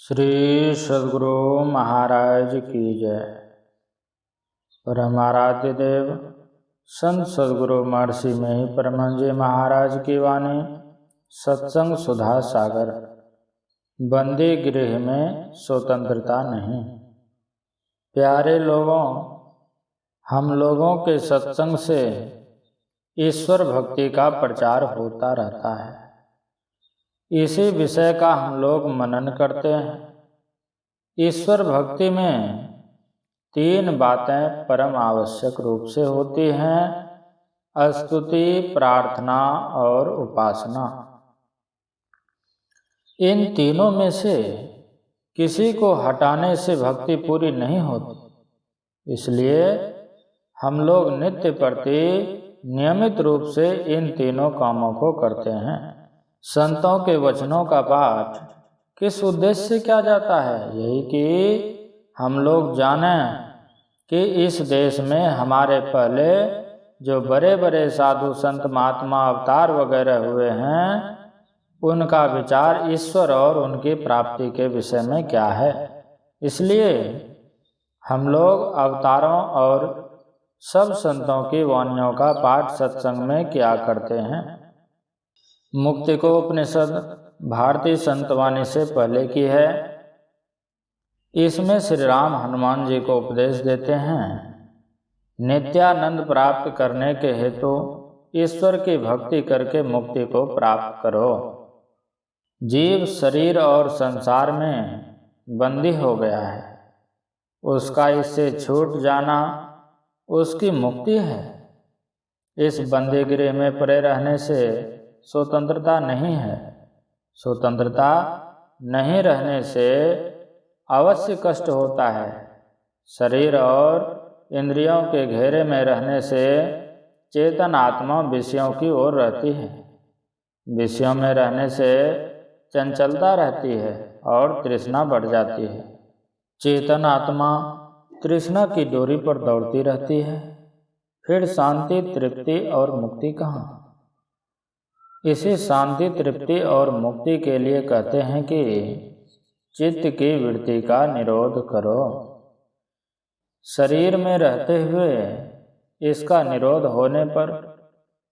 श्री सद्गुरु महाराज की जय। परमाराध्य देव संत सद्गुरु महर्षि में परमहंस जी महाराज की वाणी। सत्संग सुधा सागर। बंदी गृह में स्वतंत्रता नहीं। प्यारे लोगों, हम लोगों के सत्संग से ईश्वर भक्ति का प्रचार होता रहता है। इसी विषय का हम लोग मनन करते हैं। ईश्वर भक्ति में 3 बातें परम आवश्यक रूप से होती हैं: स्तुति, प्रार्थना और उपासना। इन तीनों में से किसी को हटाने से भक्ति पूरी नहीं होती। इसलिए हम लोग नित्य प्रति नियमित रूप से इन तीनों कामों को करते हैं। संतों के वचनों का पाठ किस उद्देश्य से किया जाता है? यही कि हम लोग जानें कि इस देश में हमारे पहले जो बड़े बड़े साधु संत महात्मा अवतार वगैरह हुए हैं, उनका विचार ईश्वर और उनकी प्राप्ति के विषय में क्या है। इसलिए हम लोग अवतारों और सब संतों की वाणियों का पाठ सत्संग में किया करते हैं। मुक्ति को उपनिषद भारतीय संतवाणी से पहले की है। इसमें श्री राम हनुमान जी को उपदेश देते हैं, नित्यानंद प्राप्त करने के हेतु ईश्वर की भक्ति करके मुक्ति को प्राप्त करो। जीव शरीर और संसार में बंदी हो गया है, उसका इससे छूट जाना उसकी मुक्ति है। इस बंदी गृह में पड़े रहने से स्वतंत्रता नहीं है। स्वतंत्रता नहीं रहने से अवश्य कष्ट होता है। शरीर और इंद्रियों के घेरे में रहने से चेतन आत्मा विषयों की ओर रहती है। विषयों में रहने से चंचलता रहती है और तृष्णा बढ़ जाती है। चेतन आत्मा तृष्णा की डोरी पर दौड़ती रहती है। फिर शांति, तृप्ति और मुक्ति कहाँ? इसी शांति, तृप्ति और मुक्ति के लिए कहते हैं कि चित्त की वृत्ति का निरोध करो। शरीर में रहते हुए इसका निरोध होने पर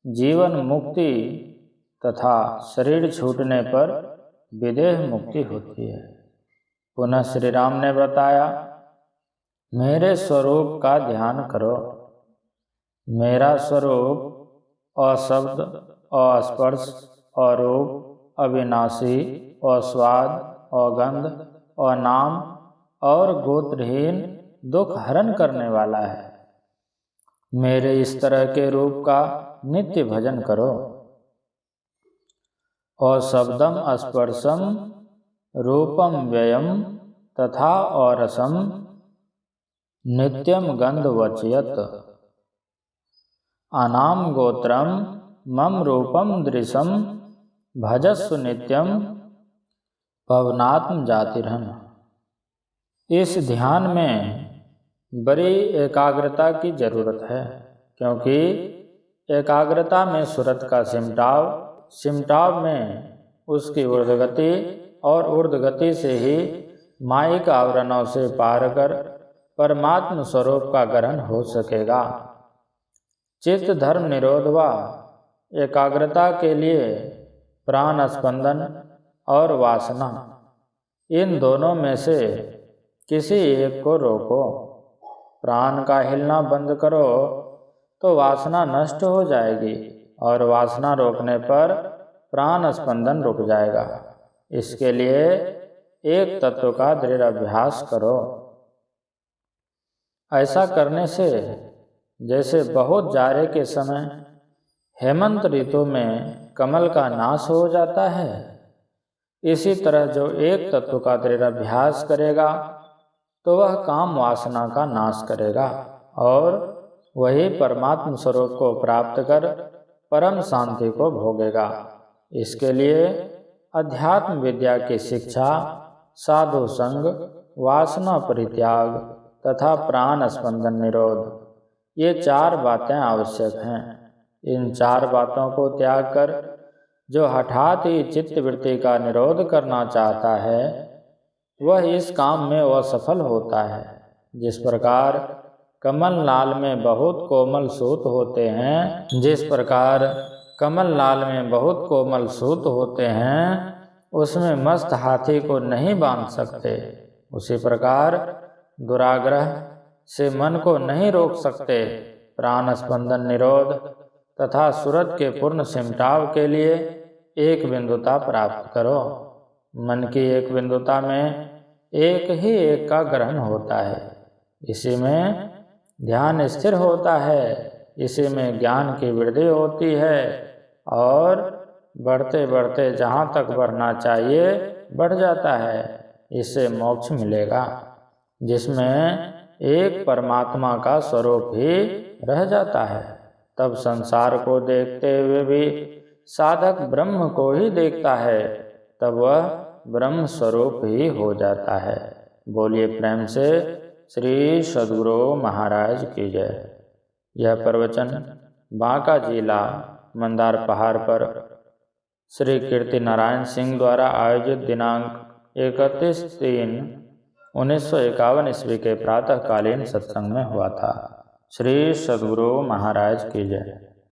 जीवन मुक्ति तथा शरीर छूटने पर विदेह मुक्ति होती है। पुनः श्री राम ने बताया, मेरे स्वरूप का ध्यान करो। मेरा स्वरूप अशब्द, अस्पर्श, अरूप, अविनाशी, अस्वाद, अगंध, अनाम और गोत्रहीन दुख हरण करने वाला है। मेरे इस तरह के रूप का नित्य भजन करो। अशब्दम स्पर्शम रूपम व्ययम तथा औरसम नित्यम गंध वचयत। अनाम गोत्रम मम रूपम दृशम भजस्व नित्यम पवनात्म जातिरहन। इस ध्यान में बड़ी एकाग्रता की जरूरत है, क्योंकि एकाग्रता में सूरत का सिमटाव, सिमटाव में उसकी ऊर्ध्वगति और ऊर्ध्वगति से ही मायिक आवरणों से पार कर परमात्म स्वरूप का ग्रहण हो सकेगा। चित्त धर्म निरोध व एकाग्रता के लिए प्राण स्पंदन और वासना, इन दोनों में से किसी एक को रोको। प्राण का हिलना बंद करो तो वासना नष्ट हो जाएगी और वासना रोकने पर प्राण स्पंदन रुक जाएगा। इसके लिए एक तत्व का दृढ़ अभ्यास करो। ऐसा करने से जैसे बहुत जाड़े के समय हेमंत ऋतु में कमल का नाश हो जाता है, इसी तरह जो एक तत्व का दृढ़ अभ्यास करेगा तो वह काम वासना का नाश करेगा और वही परमात्म स्वरूप को प्राप्त कर परम शांति को भोगेगा। इसके लिए अध्यात्म विद्या की शिक्षा, साधु संग, वासना परित्याग तथा प्राण स्पंदन निरोध, ये 4 बातें आवश्यक हैं। इन 4 बातों को त्याग कर जो हठात ही चित्त वृत्ति का निरोध करना चाहता है, वह इस काम में असफल होता है। जिस प्रकार कमल लाल में बहुत कोमल सूत होते हैं, उसमें मस्त हाथी को नहीं बांध सकते, उसी प्रकार दुराग्रह से मन को नहीं रोक सकते। प्राण स्पंदन निरोध तथा सूरत के पूर्ण सिमटाव के लिए एक बिंदुता प्राप्त करो। मन की एक बिंदुता में एक ही एक का ग्रहण होता है, इसी में ध्यान स्थिर होता है, इसी में ज्ञान की वृद्धि होती है और बढ़ते बढ़ते जहाँ तक बढ़ना चाहिए बढ़ जाता है। इससे मोक्ष मिलेगा, जिसमें एक परमात्मा का स्वरूप ही रह जाता है। तब संसार को देखते हुए भी साधक ब्रह्म को ही देखता है, तब वह ब्रह्म स्वरूप ही हो जाता है। बोलिए प्रेम से श्री सद्गुरु महाराज की जय। यह प्रवचन बांका जिला मंदार पहाड़ पर श्री कीर्ति नारायण सिंह द्वारा आयोजित दिनांक 31/3/1951 ईस्वी के प्रातःकालीन सत्संग में हुआ था। श्री सद्गुरु महाराज की जय।